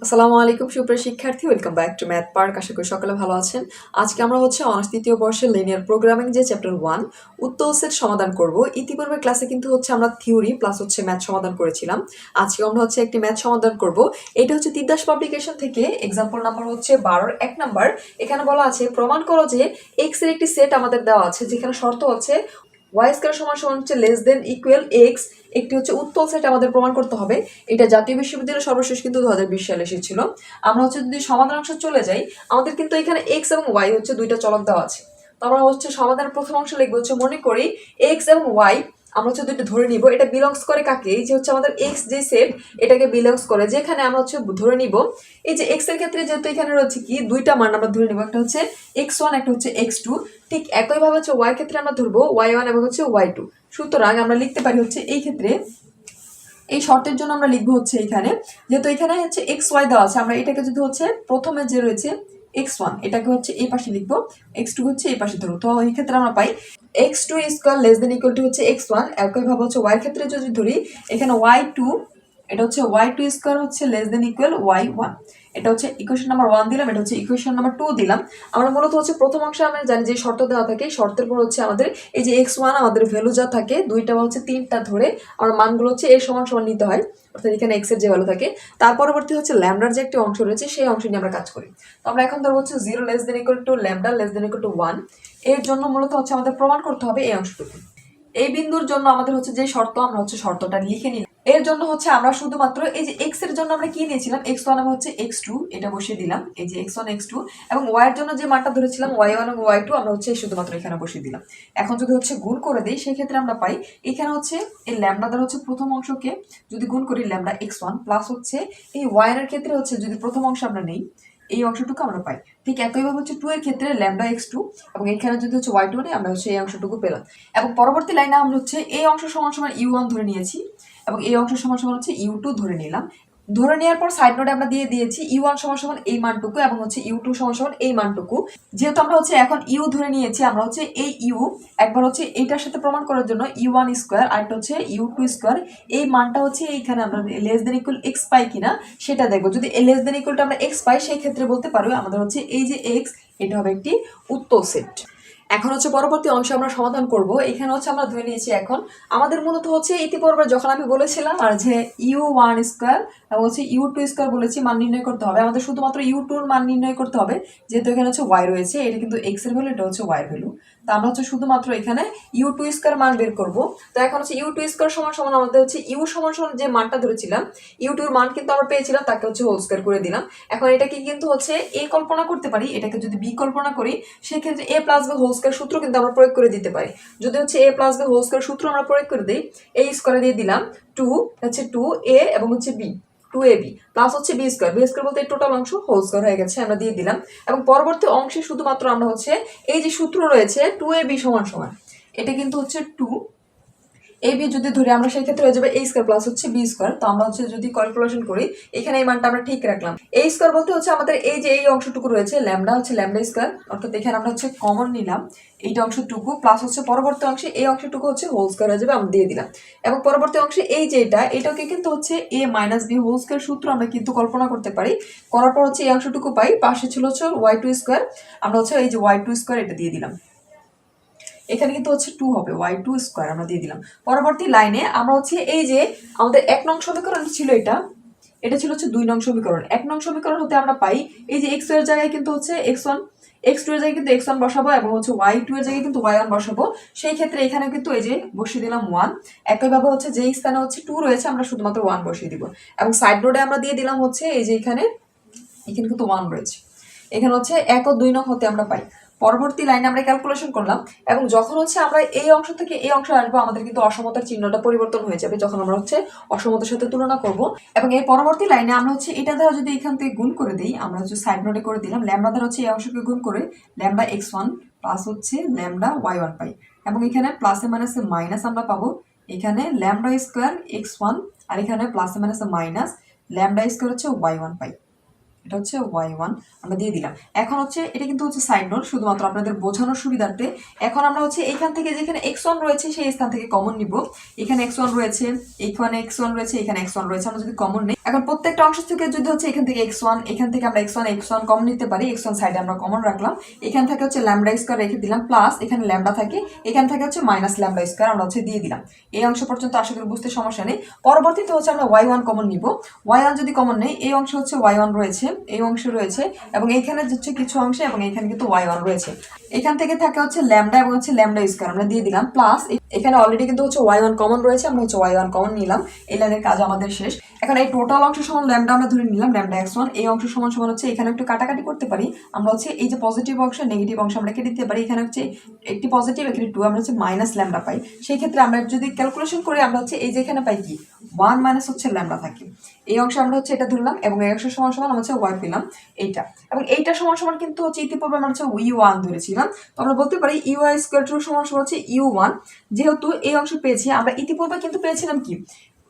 আসসালামু আলাইকুম সুপ্রিয় শিক্ষার্থী, welcome back to math park. আশা করি সকলে ভালো আছেন। আজকে আমরা অনার্স তৃতীয় বর্ষের লিনিয়ার প্রোগ্রামিং যে চ্যাপ্টার 1 উত্তর সেট সমাধান করব। ইতিপূর্বে ক্লাসে কিন্তু আমরা থিওরি প্লাস ম্যাথ সমাধান করেছিলাম। আজকে আমরা একটি ম্যাথ সমাধান করব। এটা তিতাস পাবলিকেশন থেকে এক্সাম্পল নাম্বার 12 1 নাম্বার। এখানে বলা আছে প্রমাণ করো যে এক্স এর একটি সেট আমাদের দেওয়া আছে, যেখানে শর্ত হচ্ছে ওয়াই স্কয়ার সমান সমান লেস দেন ইকুয়াল এক্স। একটি উত্তল সেট আমাদের প্রমাণ করতে হবে। এটা জাতীয় বিশ্ববিদ্যালয়ের সর্বশেষ কিন্তু 2020 সালে এসেছিল। আমরা যদি সমাধান অংশ চলে যাই, আমাদের কিন্তু এখানে এক্স এবং ওয়াই দুইটা চলক দেওয়া আছে। তো আমরা সমাধানের প্রথম অংশ লিখবো মনে করি এক্স এবং ওয়াই আমরা দুইটা ধরে নিব। এটা বিলংস করে কাকে? এই যে আমাদের এক্স যে সেট, এটাকে বিলংস করে, যেখানে আমরা ধরে নিব এই যে এক্স এর ক্ষেত্রে যেহেতু এখানে রয়েছে কি দুইটা মান আমরা ধরে নিব, একটা x1 একটা x2। ঠিক একইভাবে ওয়াই এর ক্ষেত্রে আমরা ধরবো y1 এবং y2। সুতরাং আমরা লিখতে পারি এই ক্ষেত্রে এই শর্তের জন্য আমরা লিখবো এখানে, যেহেতু এখানে এক্স ওয়াই দেওয়া আছে, আমরা এটাকে যদি প্রথমে যে রয়েছে x1 এটাকে এই পাশে লিখবো, x2 এই পাশে ধরবো। তো এই ক্ষেত্রে আমরা পাই x2 square less than equal to x1। একইভাবে ওয়াই ক্ষেত্রে যদি ধরি, এখানে y2 এটা y2 square less than equal y1। এটা ইকুয়েশন নাম্বার 1 দিলাম, এটা ইকুয়েশন নাম্বার 2 দিলাম। আমরা মূলত প্রথম অংশে আমরা জানি যে শর্ত দেওয়া থাকে, শর্তের পর আমাদের এই যে x1 আমাদের ভ্যালু যা থাকে দুইটা বা তিনটা ধরে আমরা মানগুলো এর সমান সমান নিতে হয়, অর্থাৎ এখানে x এর যে ভ্যালু থাকে তার পরবর্তী ল্যামডার যে একটি অংশ রয়েছে সেই অংশ নিয়ে আমরা কাজ করি। তো আমরা এখন ধরবো 0 less than equal to lambda less than equal to 1। এর জন্য মূলত আমাদের প্রমাণ করতে হবে এই অংশটুকু। এই বিন্দুর জন্য আমাদের যে শর্ত, আমরা শর্তটা লিখে নিই। এর জন্য আমরা শুধুমাত্র এই যে x এর জন্য আমরা কি নিয়েছিলাম, x1 এবং x2 এটা বসিয়ে দিলাম, এই যে x1 x2, এবং y এর জন্য যে মানটা ধরেছিলাম y1 এবং y2 আমরা শুধুমাত্র এখানে বসিয়ে দিলাম। এখন যদি গুণ করে দেই, সেই ক্ষেত্রে আমরা পাই এখানে এই ল্যামডা দ্বারা প্রথম অংশকে যদি গুণ করি ল্যামডা x1 প্লাস এই y এর ক্ষেত্রে যদি প্রথম অংশ আমরা নেই এই অংশটুকু আমরা পাই। ঠিক একইভাবে 2 এর ক্ষেত্রে ল্যামডা x2 এবং এখানে যদি y2 নেই আমরা এই অংশটুকু পেলাম। এবং পরবর্তী লাইনে আমরা এই অংশ সমান সমান u1 ধরে নিয়েছি এবং এই অংশ সমান সমান u2 ধরে নিলাম। ধরে নেওয়ার পর সাইড নোটে আমরা দিয়ে দিয়েছি u1 সমান সমান এই মানটুকু এবং u2 সমান সমান এই মানটুকু। যেহেতু আমরা এখন u ধরে নিয়েছি, আমরা এই u একবার এইটার সাথে প্রমাণ করার জন্য u1 স্কয়ার আর একটা u2 স্কয়ার এই মানটা এইখানে আমরা লেস দেন ইকুয়াল x পাই কিনা সেটা দেখবো। যদি লেস দেন ইকুয়ালটা আমরা x পাই, সেই ক্ষেত্রে বলতে পারবো আমাদের এই যে x এটা হবে একটি উত্তল সেট। এখন পরবর্তী অংশ আমরা সমাধান করব। এখানে আমরা ধরে নিয়েছি এখন আমাদের মূলত ইতিপূর্বে যখন আমি বলেছিলাম আর যে u1 স্কয়ার এবং u2 স্কয়ার বলেছি মান নির্ণয় করতে হবে, আমাদের শুধুমাত্র u2 এর মান নির্ণয় করতে হবে। যেহেতু এখানে y রয়েছে, এটা কিন্তু x এর ভ্যালু, এটা y এর ভ্যালু। তো আমরা শুধুমাত্র এখানে u2 স্কয়ার মান বের করব। তো এখন u2 স্কয়ার সমান সমান আমাদের u সমান সমান যে মানটা ধরেছিলাম u2 এর মান কিন্তু আমরা পেয়েছিলাম, তাকে হোল স্কয়ার করে দিলাম। এখন এটাকে কিন্তু a কল্পনা করতে পারি, এটাকে যদি b কল্পনা করি সেই ক্ষেত্রে a plus b whole square সূত্র কিন্তু আমরা প্রয়োগ করে দিতে পারি। যদি a plus b whole square সূত্র আমরা প্রয়োগ করে দেই, a স্কয়ারে দিয়ে দিলাম 2a এবং b 2ab plus b square, b square বলতে টোটাল অংশ হোল স্কয়ার হয়ে গেছে, আমরা দিয়ে দিলাম। এবং পরবর্তী অংশে শুধুমাত্র আমরা এই যে সূত্র রয়েছে 2ab সমান সমান, এটা কিন্তু 2 ab যদি ধরি আমরা সেই ক্ষেত্রে হয়ে যাবে a square plus b square. তো আমরা যদি ক্যালকুলেশন করি এখানে এই মানটা আমরা ঠিক রাখলাম। a স্কয়ার বলতে আমাদের এই যে এই অংশটুকু রয়েছে ল্যামডা ল্যামডা স্কয়ার, অর্থাৎ এখানে আমরা কমন নিলাম এইটা অংশটুকু প্লাস পরবর্তী অংশে এই অংশটুকু হোল স্কয়ার হয়ে যাবে, আমরা দিয়ে দিলাম। এবং পরবর্তী অংশে এই যে এটাকে কিন্তু a minus b whole square সূত্র আমরা কিন্তু কল্পনা করতে পারি। করার পর এই অংশটুকু পাই, পাশে ছিল y2 স্কয়ার, আমরা এই যে y2 স্কয়ার এটা দিয়ে দিলাম। এখানে কিন্তু 2 হবে, y2 স্কয়ার আমরা দিয়ে দিলাম। পরবর্তী লাইনে আমরা এই যে আমাদের 1 নং সমীকরণ ছিল, এটা ছিল 2 নং সমীকরণ। 1 নং সমীকরণ হতে আমরা পাই এই যে x এর জায়গায় কিন্তু x1, x2 এর জায়গায় কিন্তু x1 বসাবো এবং y2 এর জায়গায় কিন্তু y1 বসাবো। সেই ক্ষেত্রে এখানে কিন্তু এই যে বসিয়ে দিলাম 1। একইভাবে যে স্থানে 2 রয়েছে আমরা শুধুমাত্র 1 বসিয়ে দিব। এবং সাইড নোটে আমরা দিয়ে দিলাম এই যে এখানে কিন্তু 1 রয়েছে। এখানে 1 ও 2 নং হতে আমরা পাই। পরবর্তী লাইনে আমরা ক্যালকুলেশন করলাম এবং যখন আমরা এই অংশ থেকে এই অংশে আসবো, আমাদের কিন্তু অসমতার চিহ্নটা পরিবর্তন হয়ে যাবে যখন আমরা অসমতার সাথে তুলনা করব। এবং এই পরবর্তী লাইনে আমরা এটা দ্বারা যদি এখান থেকে গুণ করে দিই, আমরা সাইড নোটে করে দিলাম ল্যামডা দ্বারা এই অংশকে গুণ করে lambda x1 plus lambda y1 পাই। এবং এখানে প্লাসে মাইনাসে মাইনাস আমরা পাবো, এখানে ল্যামডা স্কয়ার x1 আর এখানে প্লাসে মাইনাসে মাইনাস ল্যামডা স্কয়ার y1 পাই। এটা হচ্ছে y1 আমরা দিয়ে দিলাম। এখন হচ্ছে এটা কিন্তু হচ্ছে সাইড নোট, শুধুমাত্র আপনাদের বোঝানোর সুবিধার্থে। এখন আমরা হচ্ছে এইখান থেকে যেখানে x1 রয়েছে সেই স্থান থেকে কমন নিব। এখানে x1 রয়েছে, এখানে x1 রয়েছে, এখানে x1 রয়েছে, আমরা যদি কমন নেই, এখন প্রত্যেকটা অংশ থেকে যদি হচ্ছে এখান থেকে x1, এখান থেকে আমরা x1 কমন নিতে পারি, x1 সাইডে আমরা কমন রাখলাম, এখান থেকে হচ্ছে ল্যামডা স্কয়ার রেখে দিলাম, প্লাস এখানে ল্যামডা থাকে, এখান থেকে হচ্ছে মাইনাস ল্যামডা স্কয়ার আমরা হচ্ছে দিয়ে দিলাম। এই অংশ পর্যন্ত আশা করি বুঝতে সমস্যা নেই। পরবর্তীতে হচ্ছে আমরা y1 কমন নিব। y1 যদি কমন নেই, এই অংশ হচ্ছে y1 রয়েছে, এই অংশ রয়েছে, এবং এইখানে হচ্ছে কিছু অংশ, এবং এইখানে কিন্তু y1 রয়েছে। এখান থেকে থাকে হচ্ছে ল্যামডা এবং হচ্ছে ল্যামডা স্কয়ার আমরা দিয়ে দিলাম, প্লাস এখানে অলরেডি কিন্তু হচ্ছে y1 কমন রয়েছে, আমরা হচ্ছে y1 কমন নিলাম। এই লাইনের কাজ আমাদের শেষ। এখন এই টোটাল অংশ সমান ল্যামডা আমরা ধরে নিলাম, ল্যামডা x1। এই অংশ সমান সমান হচ্ছে এখানে একটু কাটাকাটি করতে পারি আমরা, হচ্ছে এই যে পজিটিভ অংশ নেগেটিভ অংশ আমরা কেটে দিতে পারি। এখানে হচ্ছে একটি পজিটিভ, এখানে 2, আমরা হচ্ছে মাইনাস ল্যামডা পাই। সেই ক্ষেত্রে আমরা যদি ক্যালকুলেশন করি, আমরা হচ্ছে এই যে এখানে পাই কি 1 মাইনাস হচ্ছে ল্যামডা থাকে। এই অংশ আমরা হচ্ছে এটা ধরলাম, এবং এই অংশ সমান সমান আমরা হচ্ছে y পেলাম এইটা, এবং এইটা সমান সমান কিন্তু হচ্ছে ইতিপূর্বে আমরা হচ্ছে u1 ধরেছিলাম। তো আমরা বলতে পারি uy স্কয়ার টু সমান সমান হচ্ছে u1। যেহেতু এই অংশ পেয়েছি, আমরা ইতিপূর্বে কিন্তু পেয়েছিলাম কি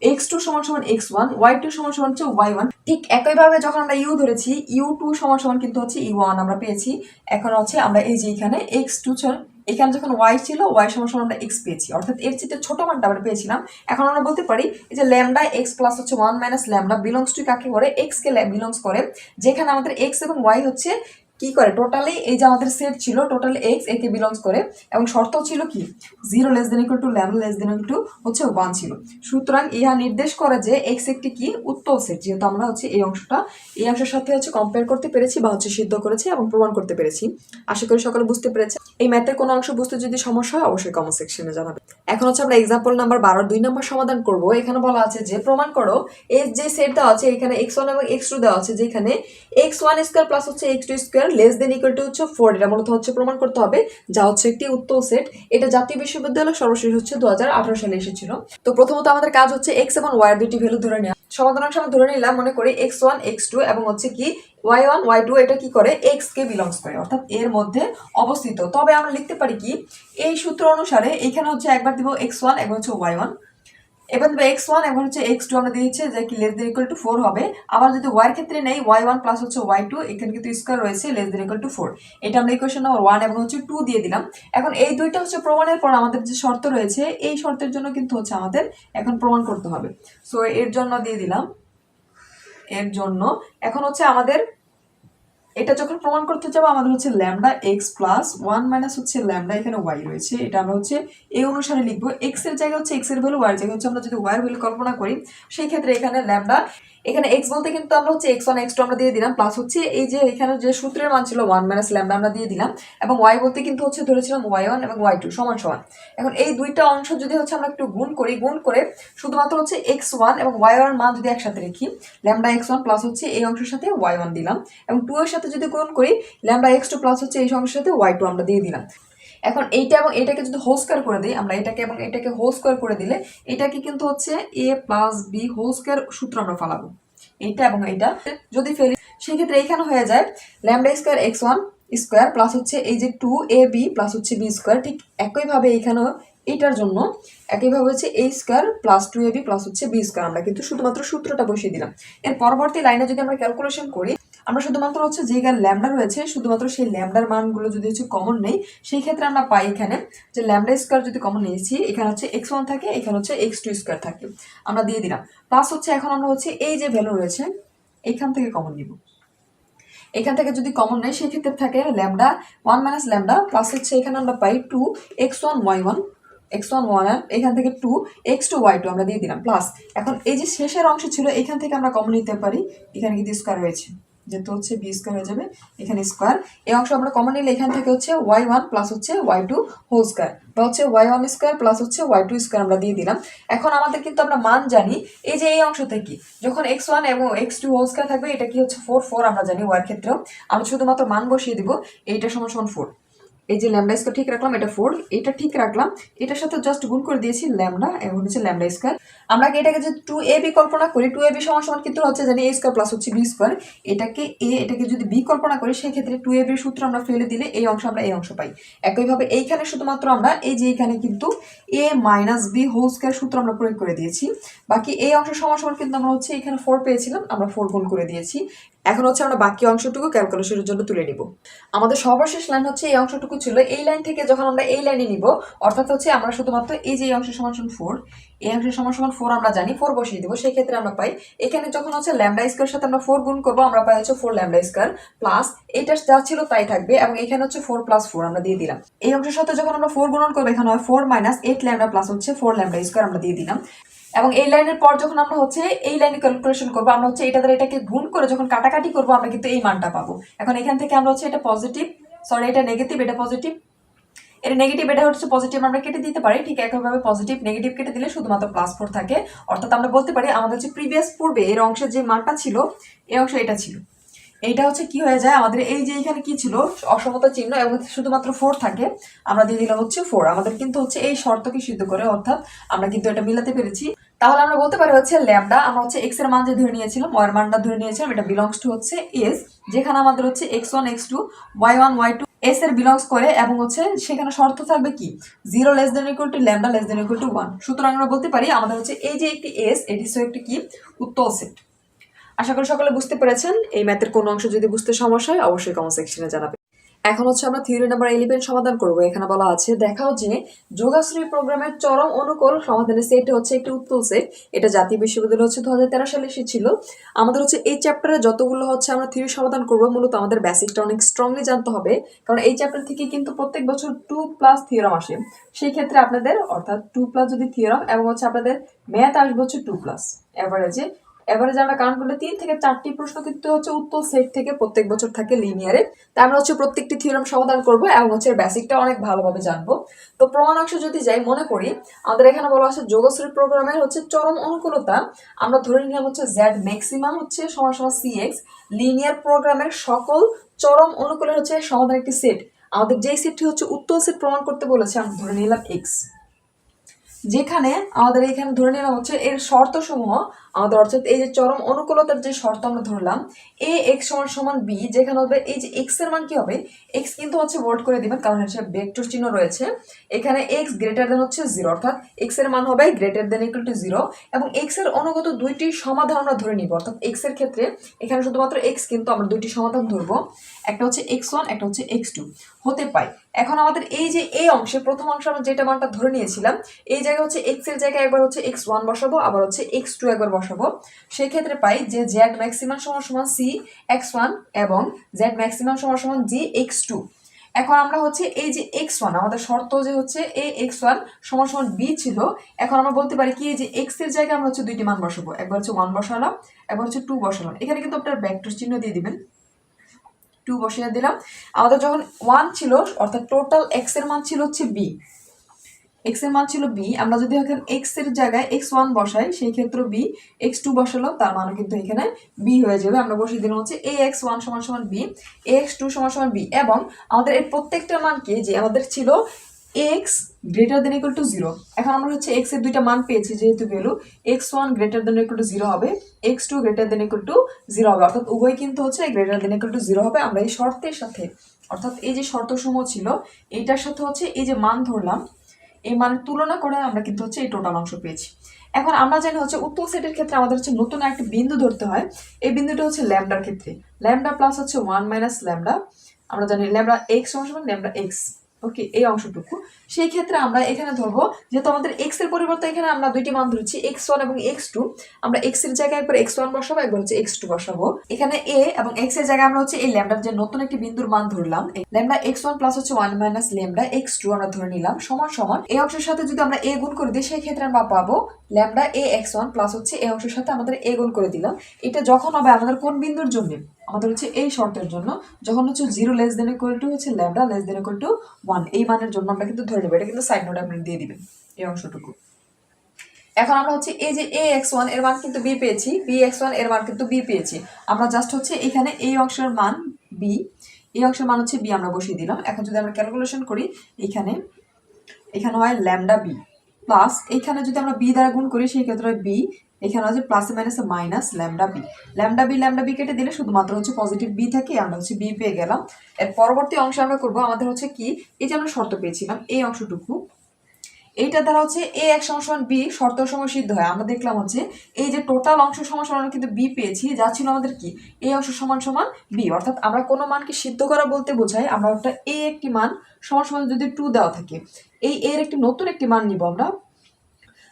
x2 সমান সমান x1, y2 সমান সমান হচ্ছে y1। ঠিক একইভাবে যখন আমরা u ধরেছি, u2 সমান সমান কিন্তু হচ্ছে u1 আমরা পেয়েছি। এখন হচ্ছে আমরা এই যে এখানে x2 এখানে যখন y ছিল, y সমান সমান আমরা x পেয়েছি, অর্থাৎ এর চেয়ে ছোট মানটা আমরা পেয়েছিলাম। এখন আমরা বলতে পারি এই যে ল্যামডা x প্লাস হচ্ছে 1 মাইনাস ল্যামডা বিলংস টু কাকে করে, x কে বিলংস করে, যেখানে আমাদের x এবং y হচ্ছে কি করে টোটালি, এই যে আমাদের সেট ছিল টোটালি এক্স একে বিলংস করে, এবং শর্ত ছিল কি 0 less than equal to lambda less than equal to হচ্ছে 1 ছিল। সুতরাং ইহা নির্দেশ করে যে এক্স একটি কি উত্তল সেট, যেহেতু আমরা হচ্ছে এই অংশটা এই অংশের সাথে হচ্ছে কম্পেয়ার করতে পেরেছি বা হচ্ছে সিদ্ধ করেছি এবং প্রমাণ করতে পেরেছি। আশা করি সকলে বুঝতে পেরেছে। এই ম্যাথের কোনো অংশ বুঝতে যদি সমস্যা হয় অবশ্যই কমেন্ট সেকশনে জানাবে। এখন হচ্ছে আমরা এক্সাম্পল নাম্বার 12 2 নম্বর সমাধান করব। এখানে বলা আছে যে প্রমাণ করো এই যে সেট দেওয়া আছে, এখানে x1 এবং x2 দেওয়া আছে, যেখানে x1 স্কয়ার প্লাস হচ্ছে x2 square less than equal to হচ্ছে 4। এটা মূলত হচ্ছে প্রমাণ করতে হবে, যা হচ্ছে একটি উত্তল সেট। এটা জাতীয় বিশ্ববিদ্যালয় সর্বশেষ হচ্ছে 2018 সালে এসেছিল। তো প্রথমত আমাদের কাজ হচ্ছে x এবং y এর দুইটি ভ্যালু ধরে নেওয়া। সমাধান অংশ আমরা ধরে নিলাম, মনে করি x1 x2 এবং হচ্ছে কি y1 y2 এটা কি করে x কে বিলংস করে, অর্থাৎ এর মধ্যে অবস্থিত। তবে আমরা লিখতে পারি কি এই সূত্র অনুসারে, এখানে হচ্ছে একবার দিব x1 এবং হচ্ছে y1, এবার দেবো x1 এবং হচ্ছে x2 আমরা দিয়ে দিচ্ছি যে কি লেস দেন ইকুয়াল টু 4 হবে। আবার যদি y এর ক্ষেত্রে নেই y1 প্লাস হচ্ছে y2, এখানে কিন্তু স্কয়ার রয়েছে লেস দেন ইকুয়াল টু 4। এটা আমরা ইকুয়েশন নাম্বার 1 এবং হচ্ছে 2 দিয়ে দিলাম। এখন এই দুইটা হচ্ছে প্রমাণের পর আমাদের যে শর্ত রয়েছে, এই শর্তের জন্য কিন্তু হচ্ছে আমাদের এখন প্রমাণ করতে হবে। সো এর জন্য দিয়ে দিলাম, এর জন্য এখন হচ্ছে আমাদের এটা যখন প্রমাণ করতে যাবো, আমাদের হচ্ছে ল্যামডা এক্স প্লাস 1 মাইনাস হচ্ছে ল্যামডা এখানে ওয়াই রয়েছে, এটা আমরা হচ্ছে এই অনুসারে লিখবো। এক্স এর জায়গায় হচ্ছে এক্স এর ভ্যালু, ওয়াই এর জায়গায় হচ্ছে আমরা যদি ওয়াই এর ভ্যালু কল্পনা করি, সেই ক্ষেত্রে এখানে ল্যামডা, এখানে এক্স বলতে কিন্তু আমরা হচ্ছে x1 x2 আমরা দিয়ে দিলাম, প্লাস হচ্ছে এই যে এখানে যে সূত্রের মান ছিল 1 মাইনাস ল্যামডা আমরা দিয়ে দিলাম, এবং ওয়াই বলতে কিন্তু হচ্ছে ধরেছিলাম y1 এবং y2 সমান সমান। এখন এই দুইটা অংশ যদি হচ্ছে আমরা একটু গুণ করি, গুণ করে শুধুমাত্র হচ্ছে x1 এবং y1 এর মান যদি একসাথে রাখি, ল্যামডা x1 প্লাস হচ্ছে এই অংশের সাথে y1 দিলাম, এবং 2 এর সাথে যদি গুণ করি ল্যামডা x2 প্লাস হচ্ছে এই অংশের সাথে y2 আমরা দিয়ে দিলাম। এখন এইটা এবং এটাকে যদি হোল স্কয়ার করে দিই, আমরা এটাকে এবং এটাকে হোল স্কয়ার করে দিলে এটাকে কিন্তু হচ্ছে a plus B whole square সূত্র আমরা ফলাবো। এইটা এবং এইটা যদি ফেলি, সেক্ষেত্রে এখানে হয়ে যায় lambda square x1 square plus হচ্ছে এই যে 2ab প্লাস হচ্ছে b স্কয়ার। ঠিক একইভাবে এখানেও এইটার জন্য একইভাবে হচ্ছে a square plus 2ab plus হচ্ছে b স্কয়ার। আমরা কিন্তু শুধুমাত্র সূত্রটা বসিয়ে দিলাম। এর পরবর্তী লাইনে যদি আমরা ক্যালকুলেশন করি, আমরা শুধুমাত্র হচ্ছে যে ল্যামডা রয়েছে, শুধুমাত্র সেই ল্যামডার মানগুলো যদি হচ্ছে কমন নেই, সেই ক্ষেত্রে আমরা পাই এখানে যে ল্যামডা স্কয়ার যদি কমন নিয়েছি, এখানে হচ্ছে x1 থাকে, এখানে হচ্ছে x2 স্কয়ার থাকে, আমরা দিয়ে দিলাম। প্লাস হচ্ছে এখন আমরা হচ্ছে এই যে ভ্যালু রয়েছে এখান থেকে কমন নিব। এখান থেকে যদি কমন নেই, সেই ক্ষেত্রে থাকে ল্যামডা 1 মাইনাস ল্যামডা প্লাস হচ্ছে এখানে আমরা পাই 2x1 y1 x1 y1, এখান থেকে 2x2 y2 আমরা দিয়ে দিলাম, প্লাস এখন এই যে শেষের অংশ ছিল এখান থেকে আমরা কমন নিতে পারি, এখানে কিন্তু স্কয়ার রয়েছে, যেহেতু হচ্ছে বি স্কয়ার হয়ে যাবে, এখানে স্কয়ার। এই অংশ আমরা কমন নিলে এখান থেকে হচ্ছে y1 প্লাস হচ্ছে y2 হোল স্কয়ার, বা হচ্ছে y1 স্কয়ার প্লাস হচ্ছে y2 স্কয়ার আমরা দিয়ে দিলাম। এখন আমাদের কিন্তু আমরা মান জানি, এই যে এই অংশ থেকে যখন x1 এবং x2 হোল স্কয়ার থাকবে, এটা কি হচ্ছে 4 আমরা জানি, y এর ক্ষেত্রেও আমরা শুধুমাত্র মান বসিয়ে দিব, এইটা সমান সমান 4। এই যে ল্যামডা স্কয়ার ঠিক রাখলাম, এটা 4, এটা ঠিক রাখলাম, এটার সাথে জাস্ট গুণ করে দিয়েছি ল্যামডা এবং হচ্ছে ল্যামডা স্কয়ার। আমরা এটাকে যদি 2ab কল্পনা করি, 2ab সমান সমান কিন্তু হচ্ছে জানি a স্কয়ার প্লাস হচ্ছে b স্কয়ার। এটাকে a, এটাকে যদি b কল্পনা করি, সেই ক্ষেত্রে 2ab এর সূত্র আমরা ফেলে দিলে এই অংশ আমরা এই অংশ পাই। একইভাবে এইখানে শুধুমাত্র আমরা এই যে এখানে কিন্তু a minus b whole square সূত্র আমরা প্রয়োগ করে দিয়েছি। বাকি এই অংশ সমান সমান কিন্তু আমরা হচ্ছে এখানে 4 পেয়েছিলাম, আমরা 4 গুণ করে দিয়েছি। এখন হচ্ছে আমরা বাকি অংশটুকু ক্যালকুলেশনের জন্য তুলে নিব। আমাদের সর্বশেষ লাইন হচ্ছে এই অংশটুকু ছিল। এই লাইন থেকে যখন আমরা এই লাইনে নিব, অর্থাৎ হচ্ছে আমরা শুধুমাত্র এই যে এই অংশ সমান সমান 4, এই অংশ সমান সমান 4 আমরা জানি, 4 বসিয়ে দিব। সেই ক্ষেত্রে আমরা পাই এখানে যখন হচ্ছে ল্যামডা স্কয়ার সাথে আমরা 4 গুণ করব, আমরা পাই হচ্ছে 4 ল্যামডা স্কয়ার প্লাস এইটা যা ছিল তাই থাকবে, এবং এখানে হচ্ছে 4 প্লাস 4 আমরা দিয়ে দিলাম। এই অংশের সাথে যখন আমরা 4 গুণন করব, এখানে হয় 4 মাইনাস 8 ল্যামডা প্লাস হচ্ছে 4 ল্যামডা স্কয়ার আমরা দিয়ে দিলাম। এবং এই লাইনের পর যখন আমরা হচ্ছে এই লাইনে ক্যালকুলেশন করবো, আমরা হচ্ছে এটা দ্বারা এটাকে গুণ করে যখন কাটাকাটি করবো, আমরা কিন্তু এই মানটা পাবো। এখন এখান থেকে আমরা হচ্ছে এটা পজিটিভ, সরি এটা নেগেটিভ, এটা পজিটিভ, এটা নেগেটিভ, এটা হচ্ছে পজিটিভ আমরা কেটে দিতে পারি। ঠিক একইভাবে পজিটিভ নেগেটিভ কেটে দিলে শুধুমাত্র +4 থাকে। অর্থাৎ আমরা বলতে পারি আমাদের হচ্ছে প্রিভিয়াস পূর্বে এর অংশের যে মানটা ছিল, এই অংশ এটা ছিল, এইটা হচ্ছে কি হয়ে যায় আমাদের এই যে এখানে কি ছিল অসমতা চিহ্ন এবং শুধুমাত্র 4 থাকে, আমরা দিয়ে দিলাম হচ্ছে 4। আমাদের কিন্তু হচ্ছে এই শর্তকে সিদ্ধ করে, অর্থাৎ আমরা কিন্তু এটা মিলাতে পেরেছি। তাহলে আমরা বলতে পারি হচ্ছে ল্যামডা আমরা হচ্ছে x এর মান যে ধরে নিয়েছিলাম, y এর মানটা ধরে নিয়েছিলাম, এটা বিলংস টু হচ্ছে s, যেখানে আমাদের হচ্ছে x1 x2 y1 y2 s এর বিলংস করে, এবং হচ্ছে সেখানে শর্ত থাকবে কি 0 less than equal to lambda less than equal to 1। সুতরাং আমরা বলতে পারি আমাদের হচ্ছে এই যে একটি s, এটি হচ্ছে একটি কি উত্তল সেট। আশা করি সকলে বুঝতে পেরেছেন। এই ম্যাথের কোনো অংশ যদি বুঝতে সমস্যা হয় অবশ্যই কমেন্ট সেকশনে জানাবেন। এখন হচ্ছে আমরা থিওরি নাম্বার 11 সমাধান করব। এখানে বলা আছে দেখাও যে যোগাশ্রী প্রোগ্রামের চরম অনুকূল সমাধানের সেট হচ্ছে একটি উত্তল সেট। এটা জাতীয় বিশ্ববিদ্যালয় হচ্ছে 2013 সালে এসেছিল। আমাদের হচ্ছে এই চ্যাপ্টারে যতগুলো হচ্ছে আমরা থিওরি সমাধান করব, মূলত আমাদের বেসিকটা অনেক স্ট্রংলি জানতে হবে, কারণ এই চ্যাপ্টার থেকে কিন্তু প্রত্যেক বছর 2+ থিওরাম আসে। সেই ক্ষেত্রে আপনাদের অর্থাৎ 2+ যদি থিওরাম এবং হচ্ছে আপনাদের ম্যাথ আসবে হচ্ছে 2+, এভারেজে আমরা কাউন্ট করলে 3 থেকে 4টি প্রশ্ন কিন্তু হচ্ছে উত্তর সেট থেকে প্রত্যেক বছর থাকে লিনিয়ারে। তা আমরা হচ্ছে প্রত্যেকটি থিওরাম সমাধান করব এবং হচ্ছে বেসিকটা অনেক ভালোভাবে জানবো। তো প্রমাণ অংশ যদি যাই, মনে করি আমাদের এখানে বলা আছে যোগশ্রী প্রোগ্রামের হচ্ছে চরম অনুকূলতা আমরা ধরে নিলাম হচ্ছে z ম্যাক্সিমাম হচ্ছে সমান সমান cx, লিনিয়ার প্রোগ্রামের সকল চরম অনুকূলের হচ্ছে সমাধান একটি সেট। আমাদের যেই সেটটি হচ্ছে উত্তল সেট প্রমাণ করতে বলেছে, আমরা ধরে নিলাম x, যেখানে আমাদের এখানে ধরে নিলাম হচ্ছে এর শর্ত সমূহ আমাদের, অর্থাৎ এই যে চরম অনুকূলতার যে শর্ত আমরা ধরলাম a x সমান সমান b, যেখানে হবে এই যে x এর মান কি হবে, x কিন্তু হচ্ছে বোল্ড করে দিবেন কারণ হচ্ছে ভেক্টর চিহ্ন রয়েছে এখানে, x গ্রেটার দেন হচ্ছে 0, অর্থাৎ x এর মান হবে গ্রেটার দেন ইকুয়াল টু 0, এবং x এর অনুগত দুইটি সমাধান আমরা ধরে নিব। অর্থাৎ x এর ক্ষেত্রে এখানে শুধুমাত্র x, কিন্তু আমরা দুইটি সমাধান ধরবো, একটা হচ্ছে x1 একটা হচ্ছে x2 হতে পাই। এখন আমাদের এই যে এই অংশে প্রথম অংশে আমরা যেটা মানটা ধরে নিয়েছিলাম, এই জায়গায় হচ্ছে x এর জায়গায় একবার হচ্ছে x1 বসাবো, আবার হচ্ছে x2 একবার বসাবো। সেই ক্ষেত্রে পাই যে z ম্যাক্সিমাম সমান সমান c x1 এবং z ম্যাক্সিমাম সমান সমান g x2। এখন আমরা হচ্ছে এই যে x1 আমাদের শর্ত যে হচ্ছে a x1 সমান সমান b ছিল, এখন আমরা বলতে পারি কি যে x এর জায়গায় আমরা হচ্ছে দুইটি মান বসাবো, একবার হচ্ছে 1 বসালাম, একবার হচ্ছে 2 বসালাম। এখানে কিন্তু আপনার ভেক্টর চিহ্ন দিয়ে দিবেন, 2 বসিয়ে দিলাম। আমাদের যখন 1 ছিল, অর্থাৎ টোটাল x এর মান ছিল হচ্ছে b, x এর মান ছিল b, আমরা যদি এখন x এর জায়গায় x1 বসাই সেই ক্ষেত্রে b, x2 বসালো তার মানে কিন্তু এখানে b হয়ে যাবে। আমরা বসিয়ে দিলাম হচ্ছে ax1 সমান সমান b, ax2 সমান সমান b, এবং আমাদের এর প্রত্যেকটা মান কি যে আমাদের ছিল x greater than equal to 0। এখন আমরা হচ্ছে x এর দুইটা মান পেয়েছি, যেহেতু value x1 greater than equal to 0 হবে, x2 greater than equal to 0 হবে, অর্থাৎ উভয় কিন্তু হচ্ছে গ্রেটার দেন ইকুয়াল টু 0 হবে। আমরা এই শর্তের সাথে, অর্থাৎ এই যে শর্তসমূহ ছিল এইটার সাথে হচ্ছে এই যে মান ধরলাম, এই মানের তুলনা করে আমরা কিন্তু হচ্ছে এই টোটাল অংশ পেয়েছি। এখন আমরা জানি হচ্ছে উত্তল সেটের ক্ষেত্রে আমাদের হচ্ছে নতুন একটা বিন্দু ধরতে হয়। এই বিন্দুটা হচ্ছে ল্যামডার ক্ষেত্রে ল্যামডা প্লাস হচ্ছে 1 মাইনাস ল্যামডা, আমরা জানি ল্যামডা x সমান সমান ল্যামডা x, ওকে, এই অংশটুকু। সেই ক্ষেত্রে আমরা এখানে ধরবো যেহেতু আমাদের x এর পরিবর্তে এখানে আমরা দুইটি মান ধরেছি x1 এবং x2, আমরা x এর জায়গায় একবার x1 বসাবো, একবার হচ্ছে x2 বসাবো। এখানে a এবং x এর জায়গায় আমরা হচ্ছে এই ল্যামডার যে নতুন একটি বিন্দুর মান ধরলাম, ল্যামডা x1 প্লাস হচ্ছে 1 মাইনাস ল্যামডা x2 আমরা ধরে নিলাম সমান সমান এই অংশের সাথে যদি আমরা a গুণ করে দিই সেই ক্ষেত্রে আমরা পাবো ল্যামডা a x1 প্লাস হচ্ছে এই অংশের সাথে আমাদের a গুণ করে দিলাম। এটা যখন হবে আমাদের কোন বিন্দুর জন্য, আমাদের হচ্ছে এই শর্তের জন্য, যখন হচ্ছে 0 লেস দেন ইকুয়াল টু হচ্ছে lambda less than equal to 1, এই মানের জন্য আমরা কিন্তু ধরে নেব। এটা কিন্তু সাইড নোট আপনি দিয়ে দিবেন এই অংশটুকু। এখন আমরা হচ্ছে এই যে ax1 এর মান কিন্তু b পেয়েছি, bx1 এর মান কিন্তু b পেয়েছি, আমরা জাস্ট হচ্ছে এখানে এই অংশের মান b, এই অংশের মান হচ্ছে b আমরা বসিয়ে দিলাম। এখন যদি আমরা ক্যালকুলেশন করি এখানে হয় ল্যামডা b প্লাস এখানে যদি আমরা b দ্বারা গুণ করি সেই ক্ষেত্রে b, এখানে হচ্ছে প্লাসে মাইনাসে মাইনাস ল্যামডা বি কেটে দিলে শুধুমাত্র হচ্ছে পজিটিভ বি থাকে, আমরা হচ্ছে বি পেয়ে গেলাম। এর পরবর্তী অংশে আমরা করবো আমাদের হচ্ছে কি এই যে আমরা শর্ত পেয়েছিলাম এই অংশটুকু, এইটা দ্বারা হচ্ছে এ এক সমান সমান বি শর্ত সময় সিদ্ধ হয়। আমরা দেখলাম হচ্ছে এই যে টোটাল অংশ সমান সমান কিন্তু বি পেয়েছি, যা ছিল আমাদের কি এ অংশ সমান সমান বি। অর্থাৎ আমরা কোনো মানকে সিদ্ধ করা বলতে বোঝাই আমরা একটা এ একটি মান সমান সমান যদি 2 দেওয়া থাকে, এই এর একটি নতুন একটি মান নিব আমরা।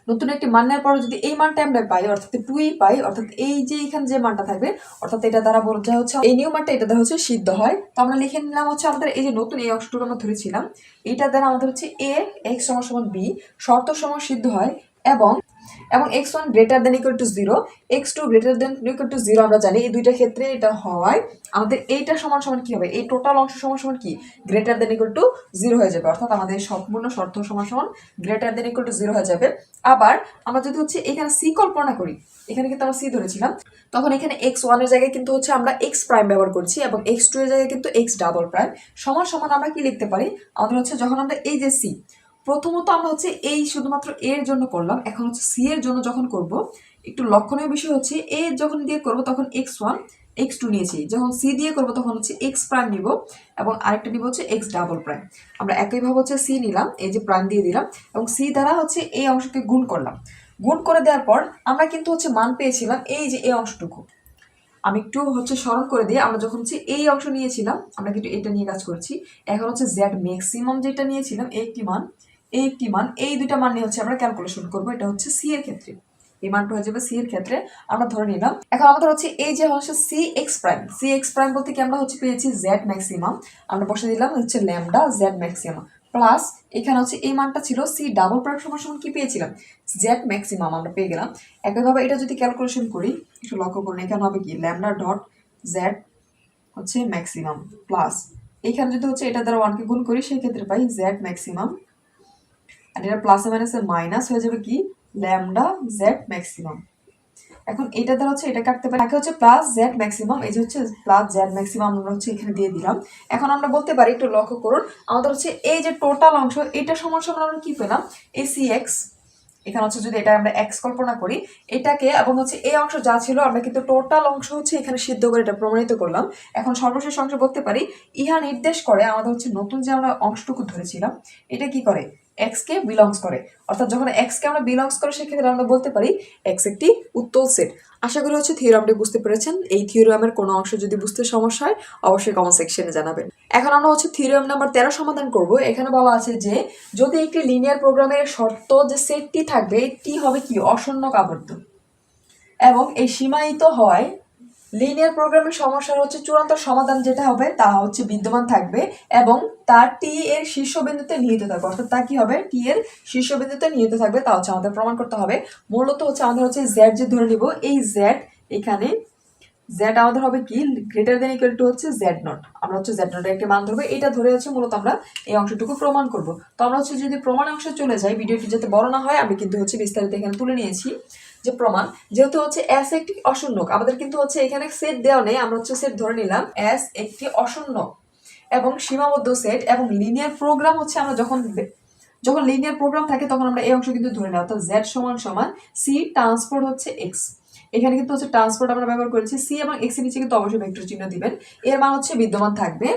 নতুন একটি মান নেওয়ার পর যদি এই মানটা আমরা পাই অর্থাৎ 2ই পাই, অর্থাৎ এই যে এখানে যে মানটা থাকবে অর্থাৎ এটা দ্বারা বোঝা হচ্ছে এই নিউ মানটা এটা দ্বারা হচ্ছে সিদ্ধ হয়। তো আমরা লিখে নিলাম হচ্ছে আমাদের এই যে নতুন এই অংশটুকু আমরা ধরেছিলাম, এটা দ্বারা আমাদের হচ্ছে এ এক্স সমান সমান বি শর্ত সময় সিদ্ধ হয় এবং x1 greater than equal to 0, x2 greater than equal to 0 আমরা জানি এই দুইটা ক্ষেত্রে এটা হয় আমাদের এইটা সমান সমান কি হবে, এই টোটাল অংশ সমান সমান কি গ্রেটার দেন ইকুয়াল টু 0 হয়ে যাবে। অর্থাৎ আমাদের সম্পূর্ণ শর্ত সমান সমান গ্রেটার দেন ইকুয়াল টু 0 হয়ে যাবে। আবার আমরা যদি হচ্ছে এখানে সি কল্পনা করি, এখানে কিন্তু আমরা সি ধরেছিলাম, তখন এখানে x1 এর জায়গায় কিন্তু হচ্ছে আমরা x প্রাইম ব্যবহার করছি এবং x2 এর জায়গায় কিন্তু x ডাবল প্রাইম সমান সমান আমরা কি লিখতে পারি, আমাদের হচ্ছে যখন আমরা এই যে সি প্রথমত আমরা হচ্ছে এই শুধুমাত্র এর জন্য করলাম, এখন হচ্ছে সি এর জন্য যখন করব একটু লক্ষণীয় বিষয় হচ্ছে এ যখন দিয়ে করব তখন x1 x2 নিয়েছি, যখন সি দিয়ে করব তখন হচ্ছে x প্রাইম নিব এবং আরেকটা নিব হচ্ছে x ডাবল প্রাইম। আমরা একইভাবে হচ্ছে সি নিলাম, এই যে প্রাইম দিয়ে দিলাম এবং সি দ্বারা হচ্ছে এই অংশকে গুণ করলাম। গুণ করে দেওয়ার পর আমরা কিন্তু হচ্ছে মান পেয়েছিলাম এই যে এই অংশটুকু। আমি একটু হচ্ছে স্মরণ করে দিই, আমরা যখন হচ্ছে এই অংশ নিয়েছিলাম আমরা কিন্তু এটা নিয়ে কাজ করছি। এখন হচ্ছে জেড ম্যাক্সিমাম যেটা নিয়েছিলাম এই একটি মান এই দুইটা মান নিয়ে হচ্ছে আমরা ক্যালকুলেশন করবো। এটা হচ্ছে সি এর ক্ষেত্রে এই মানটা হয়ে যাবে সি এর ক্ষেত্রে আমরা ধরে নিলাম। এখন আমাদের হচ্ছে এই যে হচ্ছে সি এক্স প্রাইম বলতে কি আমরা হচ্ছে পেয়েছি জেড ম্যাক্সিমাম, আমরা বসে দিলাম হচ্ছে ল্যামডা জেড ম্যাক্সিমাম প্লাস এখানে হচ্ছে এই মানটা ছিল সি ডাবল প্রাইম সমান সমান কি পেয়েছিলাম জেড ম্যাক্সিমাম আমরা পেয়ে গেলাম। একইভাবে এটা যদি ক্যালকুলেশন করি একটু লক্ষ্য করুন, এখানে হবে কি ল্যামডা ডট জেড হচ্ছে ম্যাক্সিমাম প্লাস এখানে যদি হচ্ছে এটা দ্বারা 1 কে গুণ করি সেই ক্ষেত্রে পাই জেড ম্যাক্সিমাম, আর এটা প্লাসে মাইনাসে মাইনাস হয়ে যাবে কি ল্যামডা জেড ম্যাক্সিমাম। এখন এটা দ্বারা হচ্ছে এটা কাটতে পারি, তাকে হচ্ছে প্লাস জেড ম্যাক্সিমাম, এই যে হচ্ছে প্লাস জেড ম্যাক্সিমাম আমরা হচ্ছে এখানে দিয়ে দিলাম। এখন আমরা বলতে পারি একটু লক্ষ্য করুন, আমাদের হচ্ছে এই যে টোটাল অংশ এটা সমান সমান আমরা কি পেলাম এই সি এক্স, এখানে হচ্ছে যদি এটা আমরা এক্স কল্পনা করি এটাকে এবং হচ্ছে এই অংশ যা ছিল আমরা কিন্তু টোটাল অংশ হচ্ছে এখানে সিদ্ধ করে এটা প্রমাণিত করলাম। এখন সর্বশেষ অংশ বলতে পারি ইহা নির্দেশ করে আমাদের হচ্ছে নতুন যে আমরা অংশটুকু ধরেছিলাম এটা কি করে এক্স কে বিলংস করে, অর্থাৎ যখন এক্স কে আমরা বিলংস করে সেক্ষেত্রে আমরা বলতে পারি এক্স একটি উত্তল সেট। আশা করি হচ্ছে থিওরামটি বুঝতে পেরেছেন। এই থিওরামের কোনো অংশ যদি বুঝতে সমস্যা হয় অবশ্যই কমেন্ট সেকশনে জানাবেন। এখন আমরা হচ্ছে থিওরাম নাম্বার 13 সমাধান করব। এখানে বলা আছে যে যদি একটি লিনিয়ার প্রোগ্রামের শর্ত যে সেটটি থাকবে এটি হবে কি অশূন্যক আবদ্ধ এবং এই সীমায়িত হয় লিনিয়ার প্রোগ্রামের সমস্যার হচ্ছে চূড়ান্ত সমাধান যেটা হবে তা হচ্ছে বিদ্যমান থাকবে এবং তার টি এর শীর্ষবিন্দুতে নিহিত থাকবে, অর্থাৎ তা কি হবে টি এর শীর্ষবিন্দুতে নিহিত থাকবে, তা হচ্ছে আমাদের প্রমাণ করতে হবে। মূলত হচ্ছে আমাদের হচ্ছে জেড যে ধরে নিব এই জেড, এখানে জেড আমাদের হবে কি গ্রেটার দেন ইকুয়াল টু হচ্ছে জেড নট, আমরা হচ্ছে জেড নটের একটা মান ধরবো, এটা ধরে হচ্ছে মূলত আমরা এই অংশটুকু প্রমাণ করব। তো আমরা হচ্ছে যদি প্রমাণ অংশে চলে যাই, ভিডিওটি যাতে বড় না হয় আমি কিন্তু হচ্ছে বিস্তারিত এখানে তুলে নিয়েছি যে প্রমাণ যেহেতু হচ্ছে এস একটি অশূন্যক, আমাদের কিন্তু হচ্ছে এখানে সেট দেওয়া নেই, আমরা হচ্ছে সেট ধরে নিলাম এস একটি অশূন্যক এবং সীমাবদ্ধ সেট এবং লিনিয়ার প্রোগ্রাম হচ্ছে আমরা যখন লিনিয়ার প্রোগ্রাম থাকে তখন আমরা এই অংশ কিন্তু ধরে নেই, অর্থাৎ জেড সমান সমান সি ট্রান্সপোর্ট হচ্ছে এক্স, এখানে কিন্তু হচ্ছে ট্রান্সপোর্ট আমরা ব্যবহার করেছি সি এবং এক্স এর নিচে কিন্তু অবশ্যই ভেক্টর চিহ্ন দিবেন, এর মান হচ্ছে বিদ্যমান থাকবে।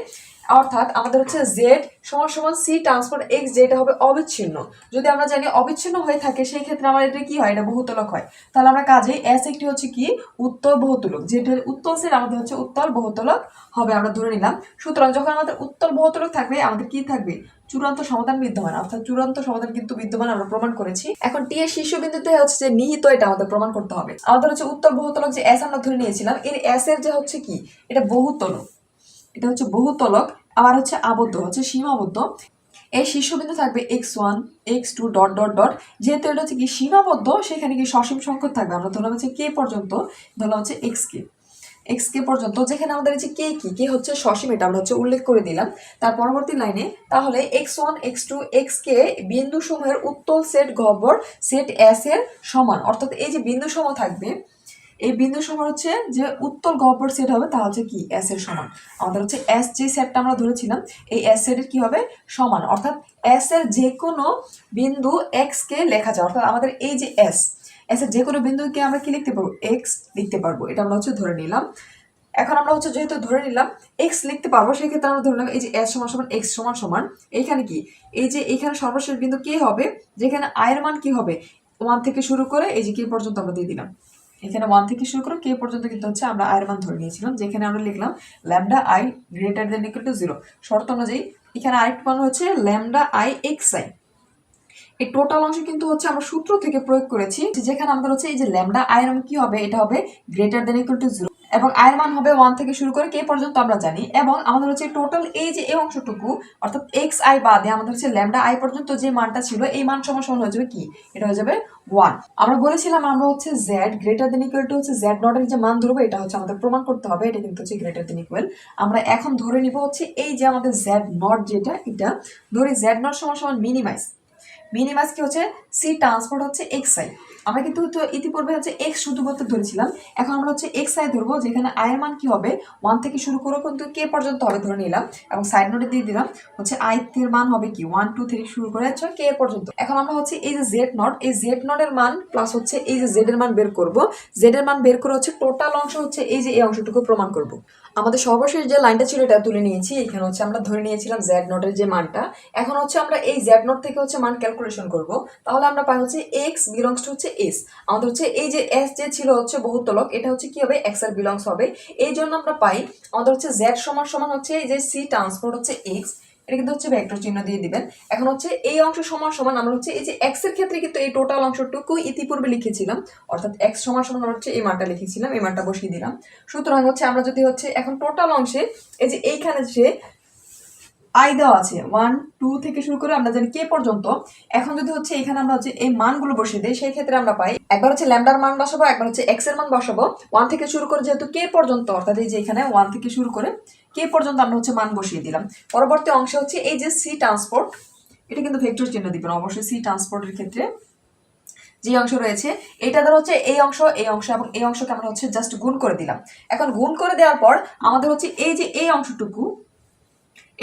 অর্থাৎ আমাদের হচ্ছে জেড সমান সমান সি ট্রান্সপোর্ট এক্স যেটা হবে অবিচ্ছিন্ন, যদি আমরা জানি অবিচ্ছিন্ন হয়ে থাকে সেই ক্ষেত্রে আমার এটা কি হয় এটা বহুতলক হয়, তাহলে আমরা কাজে এস একটি হচ্ছে কি উত্তল বহুতলক, যেটা উত্তল সেট আমাদের হচ্ছে উত্তল বহুতলক হবে আমরা ধরে নিলাম। সুতরাং যখন আমাদের উত্তল বহুতলক থাকবে আমাদের কি থাকবে চূড়ান্ত সমাধান বিদ্যমান, অর্থাৎ চূড়ান্ত সমাধান কিন্তু বিদ্যমান আমরা প্রমাণ করেছি। এখন টি এর শীর্ষবিন্দুতে হচ্ছে যে নিহিত এটা আমাদের প্রমাণ করতে হবে। আমাদের হচ্ছে উত্তল বহুতলক যে এস আমরা ধরে নিয়েছিলাম এর এস এর যে হচ্ছে কি এটা বহুতলক, এটা হচ্ছে বহুতলক আবার হচ্ছে আবদ্ধ হচ্ছে সীমাবদ্ধ, এই শীর্ষবিন্দু থাকবে x1 x2 dot dot dot, যেহেতু এটা হচ্ছে কি সীমাবদ্ধ সেখানে কি সসীম সংখ্যক থাকবে, আমরা ধরলাম হচ্ছে কে পর্যন্ত, ধরলাম হচ্ছে এক্স কে পর্যন্ত, যেখানে আমাদের হচ্ছে কে হচ্ছে সসীম এটা আমরা হচ্ছে উল্লেখ করে দিলাম। তার পরবর্তী লাইনে তাহলে x1 x2 x কে বিন্দু সমূহের উত্তল সেট গহ্বর সেট এস এর সমান, অর্থাৎ এই যে বিন্দু সমূহ থাকবে এই বিন্দু সমান হচ্ছে যে উত্তল গহ্বর সেট হবে তা হচ্ছে কি এস এর সমান, আমাদের হচ্ছে এস যে সেটটা আমরা ধরেছিলাম এই এস সেটের কি হবে সমান, অর্থাৎ এস এর যে কোনো বিন্দু এক্স কে লেখা যায়, অর্থাৎ আমাদের এই যে এস এর যে কোনো বিন্দুকে আমরা কি লিখতে পারবো এক্স লিখতে পারবো, এটা আমরা হচ্ছে ধরে নিলাম। এখন আমরা হচ্ছে যেহেতু ধরে নিলাম এক্স লিখতে পারবো, সেই ক্ষেত্রে আমরা ধরে নিলাম এই যে এস সমান সমান এক্স সমান সমান এইখানে কি, এই যে এইখানে সর্বশেষ বিন্দু কে হবে, যেখানে আয়ের মান কি হবে 1 থেকে শুরু করে এই যে কে পর্যন্ত আমরা দিয়ে দিলাম। এখানে 1 থেকে শুরু করে কে পর্যন্ত কিন্তু হচ্ছে আমরা আয়ের মান ধরে নিয়েছিলাম, যেখানে আমরা লিখলাম lambda I greater than equal to 0। শর্ত অনুযায়ী এখানে আরেকটা মান হচ্ছে ল্যামডা আই এক্স আই। এই টোটাল অংশ কিন্তু হচ্ছে আমরা সূত্র থেকে প্রয়োগ করেছি, যেখানে আমাদের হচ্ছে এই যে ল্যামডা আয়ের মান কি হবে, এটা হবে গ্রেটার দেন ইকুয়াল টু 0 এবং আয়ের মান হবে 1 থেকে শুরু করে কে পর্যন্ত আমরা জানি, এবং আমাদের হচ্ছে টোটাল এই যে এই অংশটুকু অর্থাৎ এক্স আই বাদে আমাদের হচ্ছে ল্যামডা আই পর্যন্ত যে মানটা ছিল এই মান সমান সমান হয়ে যাবে কি, এটা হয়ে যাবে 1। আমরা বলেছিলাম আমরা হচ্ছে Z greater than equal to হচ্ছে জেড নট এর যে মান ধরবো, এটা হচ্ছে আমাদের প্রমাণ করতে হবে, এটা কিন্তু হচ্ছে গ্রেটার দেন ইকুয়াল। আমরা এখন ধরে নিব হচ্ছে এই যে আমাদের জেড নট যেটা, এটা ধরি জেড নট সমান সমান মিনিমাইজ, মিনিমাইজ কি হচ্ছে সি ট্রান্সপোর্ট হচ্ছে এক্স আই। আমরা কিন্তু ইতিপূর্বে হচ্ছে এক্স শুধুমাত্র ধরেছিলাম, এখন আমরা হচ্ছে এক্স আই ধরবো, যেখানে আয়ের মান কি হবে 1 থেকে শুরু করে কিন্তু কে পর্যন্ত হবে ধরে নিলাম, এবং সাইড নোটে দিয়ে দিলাম হচ্ছে আই এর মান হবে কি 1 2 থেকে শুরু করে আচ্ছা কে পর্যন্ত। এখন আমরা হচ্ছে এই যে জেড নট, এই জেড নট এর মান প্লাস হচ্ছে এই যে জেড এর মান বের করব, জেড এর মান বের করে হচ্ছে টোটাল অংশ হচ্ছে এই যে এই অংশটুকু প্রমাণ করব। আমাদের সর্বশেষ যে লাইনটা ছিল এটা তুলে নিয়েছি, এখানে হচ্ছে আমরা ধরে নিয়েছিলাম জেড নোটের যে মানটা। এখন হচ্ছে আমরা এই জেড নোট থেকে হচ্ছে মান ক্যালকুলেশন করব, তাহলে আমরা পাই হচ্ছে এক্স বিলংস টু হচ্ছে এস। আমাদের হচ্ছে এই যে এস যে ছিল হচ্ছে বহুতলক, এটা হচ্ছে কি হবে এক্স এর বিলংস হবে, এই জন্য আমরা পাই আমাদের হচ্ছে জেড সমান সমান হচ্ছে এই যে সি ট্রান্সপোর্ট হচ্ছে এক্স, এটা কিন্তু হচ্ছে ভেক্টর চিহ্ন দিয়ে দিবেন। এখন হচ্ছে এই অংশ সমান সমান আমরা হচ্ছে এই যে এক্স এর ক্ষেত্রে কিন্তু এই টোটাল অংশটুকু ইতিপূর্বে লিখেছিলাম, অর্থাৎ এক্স সমান সমান হচ্ছে এই মানটা লিখেছিলাম, এই মানটা বসিয়ে দিলাম। সুতরাং হচ্ছে আমরা যদি হচ্ছে এখন টোটাল অংশে এই যে এইখানে যে আই দেওয়া আছে 1 2 থেকে শুরু করে আমরা জানি কে পর্যন্ত, এখন যদি হচ্ছে এখানে আমরা হচ্ছে এই মানগুলো বসিয়ে দিই, সেই ক্ষেত্রে আমরা পাই একবার হচ্ছে ল্যামডার মান বসাবো, একবার হচ্ছে এক্স এর মান বসাবো, 1 থেকে শুরু করে যেহেতু কে পর্যন্ত, অর্থাৎ এই যে এখানে 1 থেকে শুরু করে কে পর্যন্ত আমরা হচ্ছে মান বসিয়ে দিলাম। পরবর্তী অংশে হচ্ছে এই যে সি ট্রান্সপোর্ট, এটা কিন্তু ভেক্টর চিহ্ন দিবেন অবশ্যই সি ট্রান্সপোর্টের ক্ষেত্রে যে অংশ রয়েছে, এটা ধর হচ্ছে এই অংশ এবং এই অংশকে আমরা হচ্ছে জাস্ট গুণ করে দিলাম। এখন গুণ করে দেওয়ার পর আমাদের হচ্ছে এই যে এই অংশটুকু,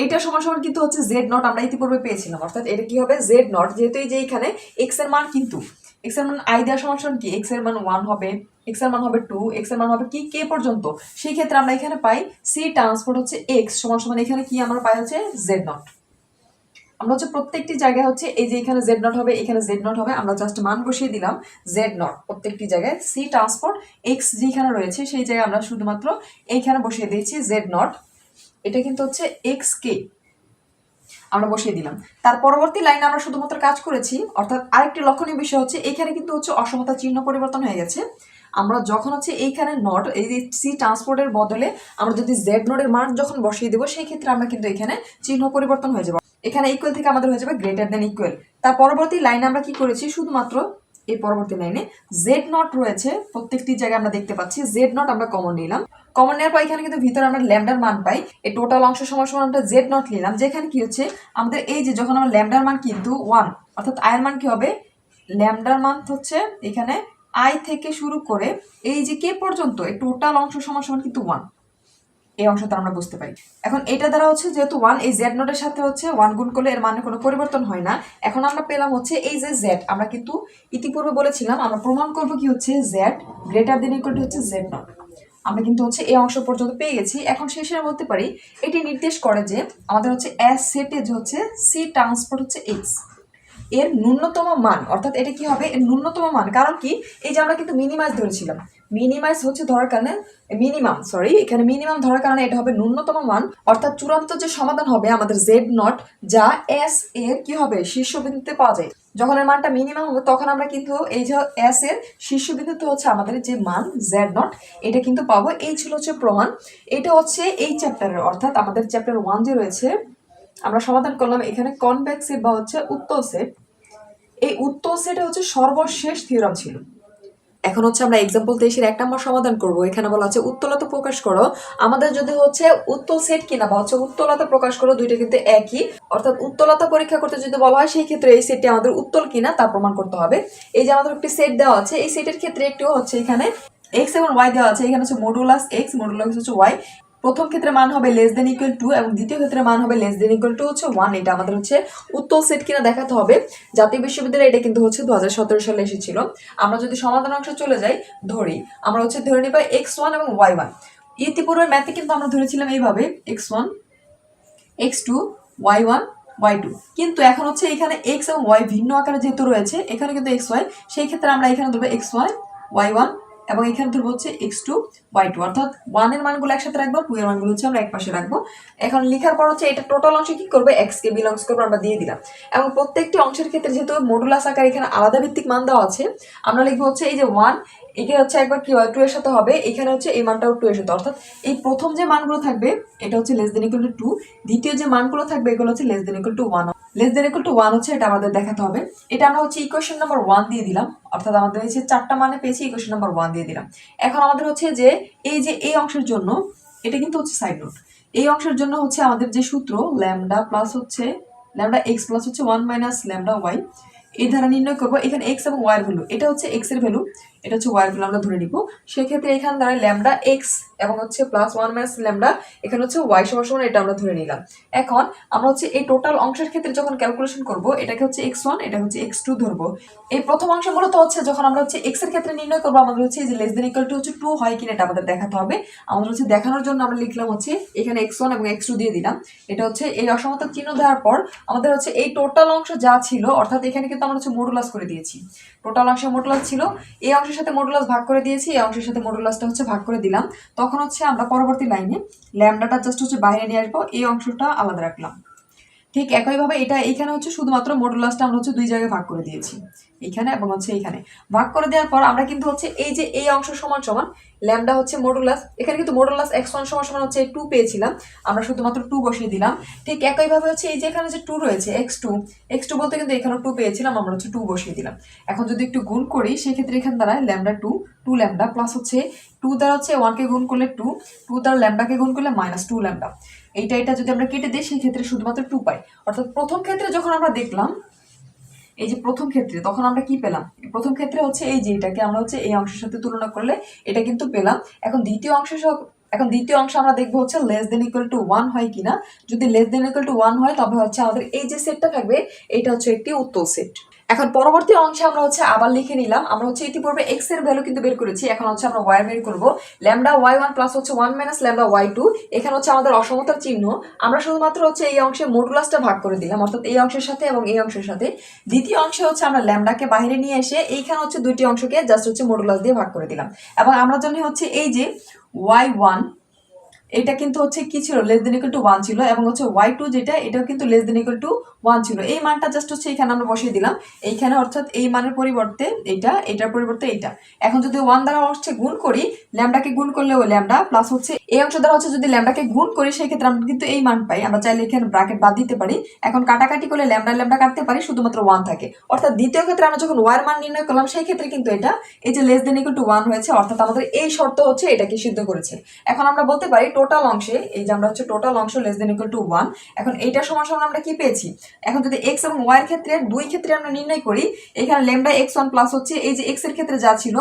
এটা সমান সমান কিন্তু হচ্ছে জেড নট আমরা ইতিপূর্বে পেয়েছিলাম, অর্থাৎ এটা কি হবে জেড নট, যেহেতু এই যে এখানে এক্স এর মান কিন্তু এক্স এর মান আই দেওয়া সমান সমান কি এক্স এর মান 1 হবে, এক্স এর মান হবে 2, এক্স এর মান হবে কি কে পর্যন্ত, সেই ক্ষেত্রে আমরা এখানে পাই সি ট্রান্সপোর্ট হচ্ছে এক্স সমান সমান এখানে কি আমরা পাই হচ্ছে জেড নট। আমরা হচ্ছে প্রত্যেকটি জায়গায় হচ্ছে এই যে এখানে জেড নট হবে, এখানে জেড নট হবে, আমরা জাস্ট মান বসিয়ে দিলাম জেড নট প্রত্যেকটি জায়গায়, সি ট্রান্সপোর্ট এক্স যেখানে রয়েছে সেই জায়গায় আমরা শুধুমাত্র এইখানে বসিয়ে দিয়েছি জেড নট, এটা কিন্তু হচ্ছে এক্স কে আমরা বসিয়ে দিলাম। তার পরবর্তী লাইনে আমরা শুধুমাত্র কাজ করেছি, অর্থাৎ আরেকটি লক্ষণীয় বিষয় হচ্ছে এখানে কিন্তু হচ্ছে অসমতা চিহ্ন পরিবর্তন হয়ে গেছে। আমরা যখন হচ্ছে এইখানে নট এই যে সি ট্রান্সপোর্টের বদলে আমরা যদি জেড নোটের মান যখন বসিয়ে দেবো, সেই ক্ষেত্রে আমরা কিন্তু এখানে চিহ্ন পরিবর্তন হয়ে যাবে, এখানে ইকুয়াল থেকে আমাদের হয়ে যাবে গ্রেটার দেন ইকুয়াল। তার পরবর্তী লাইনে আমরা কি করেছি, শুধুমাত্র এই পরবর্তী লাইনে জেড নট রয়েছে প্রত্যেকটি জায়গায় আমরা দেখতে পাচ্ছি, জেড নট আমরা কমন নিলাম, কমন নেওয়ার পর এখানে কিন্তু ভিতরে আমরা ল্যামডার মান পাই, এই টোটাল অংশ সমান সমান আমরা জেড নট নিলাম, যেখানে কি হচ্ছে আমাদের এই যে যখন আমরা ল্যামডার মান কিন্তু 1, অর্থাৎ আয়ের মান কি হবে ল্যামডার মান হচ্ছে এখানে আই থেকে শুরু করে এই যে কে পর্যন্ত এই টোটাল অংশ সমান সমান কিন্তু 1, এই অংশটা আমরা বুঝতে পারি। এখন এটা দ্বারা হচ্ছে যেহেতু 1 এই জেড নোটের সাথে হচ্ছে 1 গুণ করলে এর মানে কোনো পরিবর্তন হয় না। এখন আমরা পেলাম হচ্ছে এই যে জেড, আমরা কিন্তু ইতিপূর্বে বলেছিলাম আমরা প্রমাণ করব কি হচ্ছে Z greater than equal to হচ্ছে জেড নট, আমরা কিন্তু হচ্ছে এই অংশ পর্যন্ত পেয়ে গেছি। এখন শেষে বলতে পারি এটি নির্দেশ করে যে আমাদের হচ্ছে এস সেটে যে হচ্ছে সি ট্রান্সপোর্ট হচ্ছে এক্স এর ন্যূনতম মান, অর্থাৎ এটা কি হবে এর ন্যূনতম মান, কারণ কি এই যে আমরা কিন্তু মিনিমাইজ ধরেছিলাম, মিনিমাইজ হচ্ছে ধরার কারণে এখানে মিনিমাম ধরার কারণে এটা হবে ন্যূনতম মান, অর্থাৎ চূড়ান্ত যে সমাধান হবে আমাদের জেড নট যা এস এর কি হবে শীর্ষবিন্দুতে পাওয়া যায়, যখন এর মানটা মিনিমাম হবে তখন আমরা কিন্তু এই যে এস এর শীর্ষবিন্দুতে হচ্ছে আমাদের যে মান জেড নট এটা কিন্তু পাবো। এই ছিল হচ্ছে প্রমাণ, এটা হচ্ছে এই চ্যাপ্টারের, অর্থাৎ আমাদের চ্যাপ্টার 1 যে রয়েছে আমরা সমাধান করলাম এখানে কনভেক্স সেট বা হচ্ছে উত্তল সেট, এই উত্তল সেটে হচ্ছে সর্বশেষ থিওরাম ছিল। এখন হচ্ছে আমরা এক্সাম্পল 23 1 নম্বর সমাধান করব। এখানে বলা আছে উত্তলতা প্রকাশ করো, আমাদের যদি হচ্ছে উত্তল সেট কিনা বা হচ্ছে উত্তলতা প্রকাশ করো দুইটা কিন্তু একই, অর্থাৎ উত্তলতা পরীক্ষা করতে যদি বলা হয় সেই ক্ষেত্রে এই সেটটি আমাদের উত্তল কিনা তা প্রমাণ করতে হবে। এই যে আমাদের একটি সেট দেওয়া আছে, এই সেটের ক্ষেত্রে একটু হচ্ছে এখানে এক্স এবং ওয়াই দেওয়া আছে, এখানে হচ্ছে মডুলাস এক্স মডুলাস হচ্ছে ওয়াই, প্রথম ক্ষেত্রে মান হবে লেস দেন ইকুয়াল টু এবং দ্বিতীয় ক্ষেত্রে মান হবে লেস দেন ইকুয়াল টু হচ্ছে 1। এটা আমাদের হচ্ছে উত্তল সেট কিনা দেখাতে হবে। জাতীয় বিশ্ববিদ্যালয়ে এটা কিন্তু হচ্ছে 2017 সালে এসেছিল। আমরা যদি সমাধান অংশে চলে যাই, আমরা হচ্ছে ধরে নিবা x1 এবং y1, ইতিপূর্বে ম্যাথে কিন্তু আমরা ধরেছিলাম এইভাবে x1 x2 y1 y2, কিন্তু এখন হচ্ছে এখানে x এবং y ভিন্ন আকারে যেহেতু রয়েছে, এখানে কিন্তু xy, সেই ক্ষেত্রে আমরা এখানে ধরবো xy y1 এবং এখানে ধরবো হচ্ছে x2 y2, অর্থাৎ 1 এর মানগুলো একসাথে রাখবো, 2 এর মানগুলো হচ্ছে আমরা একপাশে রাখবো। এখন লেখার পর হচ্ছে এটা টোটাল অংশে কি করবে, x কে বিলংস করবে আমরা দিয়ে দিলাম। এবং প্রত্যেকটি অংশের ক্ষেত্রে যেহেতু মডুলাস আকার এখানে আলাদা ভিত্তিক মান দেওয়া আছে, আমরা লিখবো হচ্ছে এই যে 1 এখানে হচ্ছে একবার কি হয় 2 এর সাথে হবে, এখানে হচ্ছে এই মানটাও 2 এর সাথে, অর্থাৎ এই প্রথম যে মানগুলো থাকবে এটা হচ্ছে লেস দেন ইকুয়াল টু 2, দ্বিতীয় যে মানগুলো থাকবে এগুলো হচ্ছে less than equal to 1। Less than equal to 1 হচ্ছে এটা আমাদের দেখাতে হবে। এটা আমরা হচ্ছে ইকুয়েশন নাম্বার 1 দিয়ে দিলাম, অর্থাৎ আমাদের হচ্ছে 4টা মানে পেয়েছি, ইকুয়েশন নাম্বার 1 দিয়ে দিলাম। এখন আমাদের হচ্ছে যে এই অংশের জন্য এটা কিন্তু হচ্ছে সাইড নোট, এই অংশের জন্য হচ্ছে আমাদের যে সূত্র ল্যামডা প্লাস হচ্ছে ল্যামডা এক্স প্লাস হচ্ছে 1 মাইনাস ল্যামডা ওয়াই, এই ধারা নির্ণয় করবো। এখানে এক্স এবং ওয়াই এর ভ্যালু, এটা হচ্ছে এক্স এর ভ্যালু, এটা হচ্ছে ওয়াই এর ভ্যালু আমরা ধরে নিব। সেক্ষেত্রে এখানে দাঁড়ায় ল্যামডা এক্স এবং হচ্ছে প্লাস 1 মাইনাস ল্যামডা, এখানে হচ্ছে ওয়াই সমান সমান, এটা আমরা ধরে নিলাম। এখন আমরা হচ্ছে এই টোটাল অংশের ক্ষেত্রে যখন ক্যালকুলেশন করব, এটাকে হচ্ছে x1 এটা হচ্ছে x2 ধরবো। এই প্রথম অংশ মূলত হচ্ছে যখন আমরা হচ্ছে x এর ক্ষেত্রে নির্ণয় করবো, আমাদের হচ্ছে যে লেস দেন ইকুয়াল টু হচ্ছে 2 হয় কিনা এটা আমাদের দেখাতে হবে। আমাদের হচ্ছে দেখানোর জন্য আমরা লিখলাম হচ্ছে এখানে x1 এবং x2 দিয়ে দিলাম। এটা হচ্ছে এই অসমতার চিহ্ন দেওয়ার পর আমাদের হচ্ছে এই টোটাল অংশ যা ছিল, অর্থাৎ এখানে কিন্তু আমরা হচ্ছে মডুলাস করে দিয়েছি, টোটাল অংশে মডুলাস ছিল, এই অংশের সাথে মডুলাস ভাগ করে দিয়েছি, এই অংশের সাথে মডুলাসটা হচ্ছে ভাগ করে দিলাম। তখন হচ্ছে আমরা পরবর্তী লাইনে ল্যামডাটা জাস্ট হচ্ছে বাইরে নিয়ে আসবো, এই অংশটা আলাদা রাখলাম। ঠিক একইভাবে এটা এইখানে হচ্ছে শুধুমাত্র মডুলাসটা আমরা হচ্ছে দুই জায়গায় ভাগ করে দিয়েছি, এইখানে এবং হচ্ছে এইখানে ভাগ করে দেওয়ার পর আমরা কিন্তু হচ্ছে এই যে এই অংশ সমান সমান ল্যামডা হচ্ছে মডুলাস, এখানে কিন্তু মডুলাস x1 সমান সমান হচ্ছে 2 পেয়েছিলাম, আমরা শুধুমাত্র 2 বসিয়ে দিলাম। ঠিক একইভাবে হচ্ছে এই যে এখানে যে 2 রয়েছে x2 বলতে কিন্তু এখানে 2 পেয়েছিলাম, আমরা হচ্ছে 2 বসিয়ে দিলাম। এখন যদি একটু গুণ করি সেক্ষেত্রে এখানে দাঁড়ায় ল্যামডা 2 ল্যামডা প্লাস হচ্ছে 2 দ্বারা হচ্ছে 1 কে গুণ করলে 2 দ্বারা ল্যামডাকে গুণ করলে মাইনাস 2 ল্যামডা, এটা যদি আমরা কেটে দিই সেই ক্ষেত্রে শুধুমাত্র 2 পাই। অর্থাৎ প্রথম ক্ষেত্রে যখন আমরা দেখলাম এই যে প্রথম ক্ষেত্রে, তখন আমরা কি পেলাম, প্রথম ক্ষেত্রে হচ্ছে এই যে এটাকে আমরা হচ্ছে এই অংশের সাথে তুলনা করলে এটা কিন্তু পেলাম। এখন দ্বিতীয় অংশ আমরা দেখবো হচ্ছে লেস দেন ইকুয়াল টু 1 হয় কিনা। যদি লেস দেন ইকুয়াল টু 1 হয় তবে হচ্ছে আমাদের এই যে সেটটা থাকবে এটা হচ্ছে একটি উত্তল সেট। এখন পরবর্তী অংশে আমরা হচ্ছে আবার লিখে নিলাম, আমরা হচ্ছে ইতিপূর্বে x এর ভ্যালু কিন্তু বের করেছি, এখন হচ্ছে আমরা y বের করব। ল্যামডা y1 প্লাস হচ্ছে 1 মাইনাস ল্যামডা y2, এখানে হচ্ছে আমাদের অসমতার চিহ্ন, আমরা শুধুমাত্র হচ্ছে এই অংশে মডুলাসটা ভাগ করে দিলাম, অর্থাৎ এই অংশের সাথে এবং এই অংশের সাথে। দ্বিতীয় অংশে হচ্ছে আমরা ল্যামডাকে বাইরে নিয়ে এসে এইখানে হচ্ছে দুইটি অংশকে জাস্ট হচ্ছে মডুলাস দিয়ে ভাগ করে দিলাম। এবং আমরা জানি হচ্ছে এই যে y1 এটা কিন্তু হচ্ছে কি ছিল, লেস দেন ইকুয়াল টু 1 ছিল, এবং হচ্ছে y2 যেটা এটাও কিন্তু লেস দেন ইকুয়াল টু 1 ছিল। এই মানটা জাস্ট হচ্ছে এখানে আমরা বসিয়ে দিলাম এইখানে, অর্থাৎ এই মানের পরিবর্তে এটার পরিবর্তে এইটা। এখন যদি 1 দ্বারা হচ্ছে গুণ করি, ল্যামডাকে গুণ করলে ওই ল্যামডা প্লাস হচ্ছে এই অংশ দ্বারা হচ্ছে যদি ল্যামডাকে গুণ করি সেই ক্ষেত্রে আমরা কিন্তু এই মান পাই। আমরা চাইলে এখানে ব্র্যাকেট বাদ দিতে পারি, এখন কাটাকাটি করলে ল্যামডা কাটতে পারি, শুধুমাত্র 1 থাকে। অর্থাৎ দ্বিতীয় ক্ষেত্রে আমরা যখন y এর মান নির্ণয় করলাম সেই ক্ষেত্রে কিন্তু এটা এই যে লেস দেন ইকুয়াল টু 1 হয়েছে, অর্থাৎ আমাদের এই শর্ত হচ্ছে এটাকে সিদ্ধ করেছে। এখন আমরা বলতে পারি টোটাল অংশে এই যে আমরা হচ্ছে টোটাল অংশ লেস দেন ইকুয়াল টু 1, এখন এইটা সমান সমান আমরা কি পেয়েছি। এখন যদি x এবং y এর ক্ষেত্রে দুই ক্ষেত্রে আমরা নির্ণয় করি, এখানে ল্যামডা x1 প্লাস হচ্ছে এই যে x এর ক্ষেত্রে যা ছিল,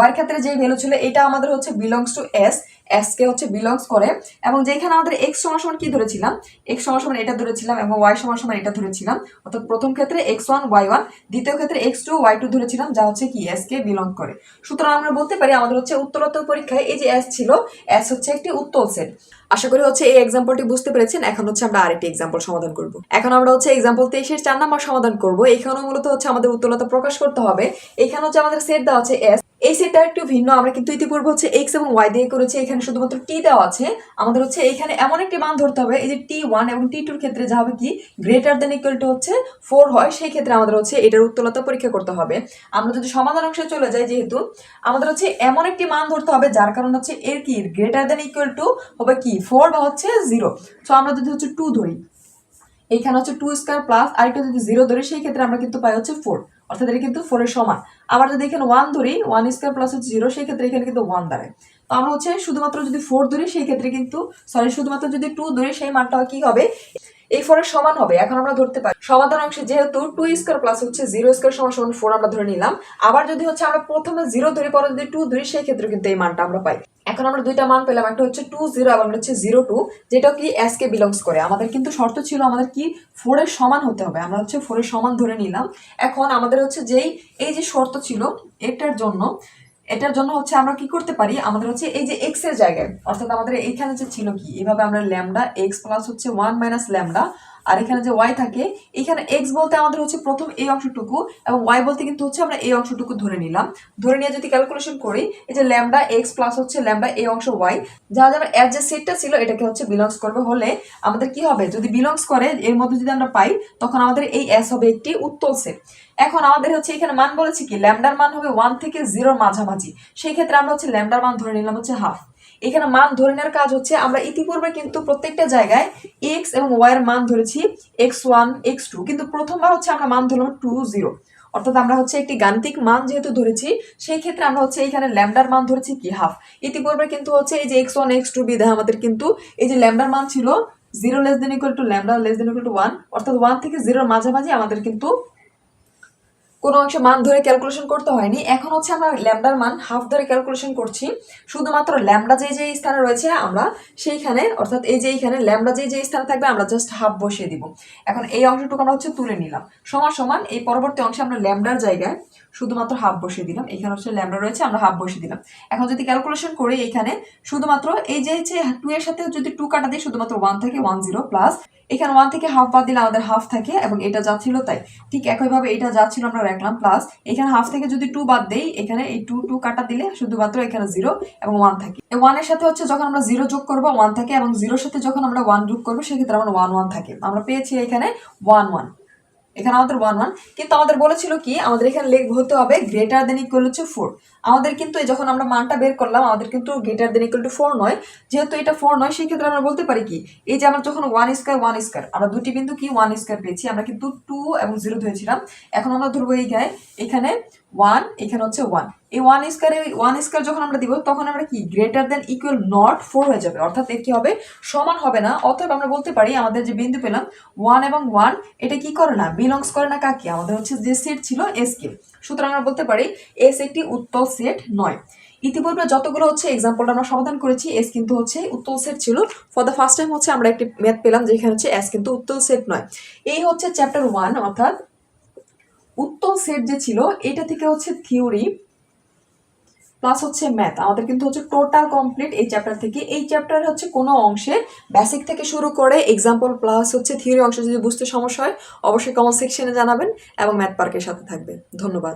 y এর ক্ষেত্রে যে ভ্যালু ছিল, এটা আমাদের হচ্ছে বিলংস টু s কে হচ্ছে বিলংস করে। এবং যেখানে আমাদের x সমান সমান কি ধরেছিলাম, x সমান সমান এটা ধরেছিলাম এবং y সমান সমান এটা ধরেছিলাম, অর্থাৎ প্রথম ক্ষেত্রে x1 y1, দ্বিতীয় ক্ষেত্রে x2 y2 ধরেছিলাম, যা হচ্ছে কি s কে বিলং করে। সুতরাং আমরা বলতে পারি আমাদের হচ্ছে উত্তরোত্তর পরীক্ষায় এই যে s ছিল, s হচ্ছে একটি উত্তল সেট। আশা করি হচ্ছে এই এক্সাম্পলটি বুঝতে পেরেছেন। এখন হচ্ছে আমরা আরেকটি এক্সাম্পল সমাধান করব। এখন আমরা হচ্ছে এক্সাম্পল 23 এর 4 নাম্বার সমাধান করব। এখানেও মূলত হচ্ছে আমাদের উত্তলতা প্রকাশ করতে হবে। এখানে হচ্ছে আমাদের সেট দেওয়া আছে s, এই সেটটা একটু ভিন্ন, আমরা কিন্তু ইতিপূর্বে হচ্ছে x এবং y দিয়ে করেছি, এখানে শুধুমাত্র t দেওয়া আছে। আমাদের হচ্ছে এখানে এমন একটি মান ধরতে হবে এই যে t1 এবং t2 এর ক্ষেত্রে যা হবে কি গ্রেটার দেন ইকুয়াল টু হচ্ছে 4 হয়, সেই ক্ষেত্রে আমাদের হচ্ছে এটার উত্তলতা পরীক্ষা করতে হবে। আমরা যদি সমাধান অংশে চলে যাই, যেহেতু আমাদের হচ্ছে এমন একটি মান ধরতে হবে যার কারণ হচ্ছে এর কি গ্রেটার দেন ইকুয়াল টু হবে কি 4 বা হচ্ছে 0। সো আমরা যদি হচ্ছে 2 ধরি, এইখানে হচ্ছে 2 স্কয়ার প্লাস আরেকটা যদি 0 ধরি সেই ক্ষেত্রে আমরা কিন্তু পাই হচ্ছে 4, অর্থাৎ এটা কিন্তু 4 এর সমান। আবার যদি এখানে 1 ধরি, 1 স্কয়ার প্লাস হচ্ছে 0, সেই ক্ষেত্রে এখানে কিন্তু 1 দাঁড়ায়। তো আমরা হচ্ছে শুধুমাত্র যদি 4 ধরি সেই ক্ষেত্রে কিন্তু শুধুমাত্র যদি 2 ধরি সেই মানটা কি হবে, এই 4 এর সমান হবে। এখন আমরা ধরতে পারি সমাধান অংশে যেহেতু 2 স্কয়ার প্লাস হচ্ছে 0 স্কয়ার সমান সমান 4 আমরা ধরে নিলাম। আবার যদি হচ্ছে আমরা প্রথমে 0 ধরি, পরে যদি 2 ধরি, সেই ক্ষেত্রে কিন্তু এই মানটা আমরা পাই। এখন আমরা দুইটা মান পেলাম, একটা হচ্ছে 2 0 এবং হচ্ছে 0 2, যেটা কি s কে বিলংস করে। আমাদের কিন্তু শর্ত ছিল আমাদের কি 4 এর সমান হতে হবে, আমরা হচ্ছে 4 এর সমান ধরে নিলাম। এখন আমাদের হচ্ছে যেই এই যে শর্ত ছিল এটার জন্য এটার জন্য হচ্ছে আমরা কি করতে পারি, আমাদের হচ্ছে এই যে এক্স এর জায়গায়, অর্থাৎ আমাদের এইখানে যে ছিল কি, এভাবে আমরা ল্যামডা এক্স প্লাস হচ্ছে 1 মাইনাস ল্যামডা, আর এখানে যে ওয়াই থাকে, এখানে এক্স বলতে আমাদের হচ্ছে প্রথম এই অংশটুকু এবং ওয়াই বলতে কিন্তু হচ্ছে আমরা এই অংশটুকু ধরে নিলাম। ধরে নিয়ে যদি ক্যালকুলেশন করি, এই যে ল্যামডা এক্স প্লাস হচ্ছে ল্যামডা এই অংশ ওয়াই, যা যারা এর যে সেটটা ছিল এটাকে হচ্ছে বিলংস করবে, হলে আমাদের কি হবে, যদি বিলংস করে এর মধ্যে যদি আমরা পাই, তখন আমাদের এই এস হবে একটি উত্তল সেট। এখন আমাদের হচ্ছে এখানে মান বলেছে কি, ল্যামডার মান হবে 1 থেকে 0 মাঝামাঝি, সেই ক্ষেত্রে আমরা হচ্ছে ল্যামডার মান ধরে নিলাম হচ্ছে হাফ। এখানে মান ধরে নেওয়ার কাজ হচ্ছে, আমরা ইতিপূর্বে কিন্তু প্রত্যেকটা জায়গায় এক্স এবং ওয়াই এর মান ধরেছি x1 x2, কিন্তু প্রথমবার হচ্ছে আমরা মান ধরলাম 2 0, অর্থাৎ আমরা হচ্ছে একটি গাণিতিক মান যেহেতু ধরেছি, সেই ক্ষেত্রে আমরা হচ্ছে এখানে ল্যামডার মান ধরেছি কি হাফ। ইতিপূর্বে কিন্তু হচ্ছে এই যে x1 x2 বিধায় আমাদের কিন্তু এই যে ল্যামডার মান ছিল 0 less than equal to lambda less than equal to 1, অর্থাৎ 1 থেকে 0 মাঝামাঝি আমাদের কিন্তু কোনো অংশে মান ধরে ক্যালকুলেশন করতে হয়নি। এখন হচ্ছে আমরা ল্যামডার মান হাফ ধরে ক্যালকুলেশন করছি, শুধুমাত্র ল্যামডা যে যে স্থানে রয়েছে আমরা সেইখানে, অর্থাৎ এই যে এইখানে ল্যামডা যে যে স্থানে থাকবে আমরা জাস্ট হাফ বসিয়ে দিব। এখন এই অংশটুকু আমরা হচ্ছে তুলে নিলাম, সমান সমান এই পরবর্তী অংশে আমরা ল্যামডার জায়গায় শুধুমাত্র হাফ বসিয়ে দিলাম, এখানে হচ্ছে ল্যামডা রয়েছে আমরা হাফ বসিয়ে দিলাম। এখন যদি ক্যালকুলেশন করি, এখানে শুধুমাত্র এই যে 2 এর সাথে যদি 2 কাটা দিই, শুধুমাত্র 1 থাকে 1 0 প্লাস এখানে 1 থেকে হাফ বাদ দিলে আমাদের হাফ থাকে এবং এটা যা ছিল তাই, ঠিক একইভাবে এটা যা ছিল আমরা রাখলাম প্লাস এখানে হাফ থেকে যদি 2 বাদ দেই, এখানে এই 2 কাটা দিলে শুধুমাত্র এখানে 0 এবং 1 থাকে। এই 1 এর সাথে হচ্ছে যখন আমরা 0 যোগ করব 1 থাকে, এবং 0 এর সাথে যখন আমরা 1 যোগ করব সেক্ষেত্রে আমরা 1 1 থাকে। আমরা পেয়েছি এখানে 1 1, এখানে আমাদের 1 1, কিন্তু আমাদের বলেছিল কি, আমাদের এখানে হতে হবে গ্রেটার দেন ইকুয়াল হচ্ছে 4। আমাদের কিন্তু যখন আমরা মানটা বের করলাম, আমাদের কিন্তু গ্রেটার দেন ইকুয়াল টু 4 নয়, যেহেতু এটা 4 নয়, সেই ক্ষেত্রে আমরা বলতে পারি কি, এই যে আমরা যখন 1 স্কয়ার 1 স্কয়ার, আমরা দুটি বিন্দু কি 1 স্কয়ার পেয়েছি, আমরা কিন্তু 2 এবং 0 ধরেছিলাম। এখন আমরা ধরবো এই গায়ে এখানে 1, এখানে হচ্ছে 1, এই 1 স্কয়ারে 1 স্কয়ার যখন আমরা দিব, তখন আমরা কি গ্রেটার দেন ইকুয়াল নট 4 হয়ে যাবে, অর্থাৎ এর কি হবে, সমান হবে না। অতএব আমরা বলতে পারি আমাদের যে বিন্দু পেলাম 1 এবং 1, এটা কি করে না, বিলংস করে না কাকে, আমাদের হচ্ছে যে সেট ছিল এস কে। সুতরাং আমরা বলতে পারি এস একটি উত্তল সেট নয়। ইতিপূর্বে যতগুলো হচ্ছে এক্সাম্পলটা আমরা সমাধান করেছি, এস কিন্তু হচ্ছে উত্তল সেট ছিল। ফর দ্য ফার্স্ট টাইম হচ্ছে আমরা একটি ম্যাথ পেলাম যেখানে হচ্ছে এস কিন্তু উত্তল সেট নয়। এই হচ্ছে চ্যাপ্টার 1, অর্থাৎ উত্তল সেট যে ছিল এটা থেকে হচ্ছে থিওরি প্লাস হচ্ছে ম্যাথ আমাদের কিন্তু হচ্ছে টোটাল কমপ্লিট এই চ্যাপ্টার থেকে। এই চ্যাপ্টার হচ্ছে কোনো অংশে বেসিক থেকে শুরু করে এক্সাম্পল প্লাস হচ্ছে থিওরি অংশ যদি বুঝতে সমস্যা হয়, অবশ্যই কমেন্ট সেকশনে জানাবেন এবং ম্যাথ পার্কের সাথে থাকবেন। ধন্যবাদ।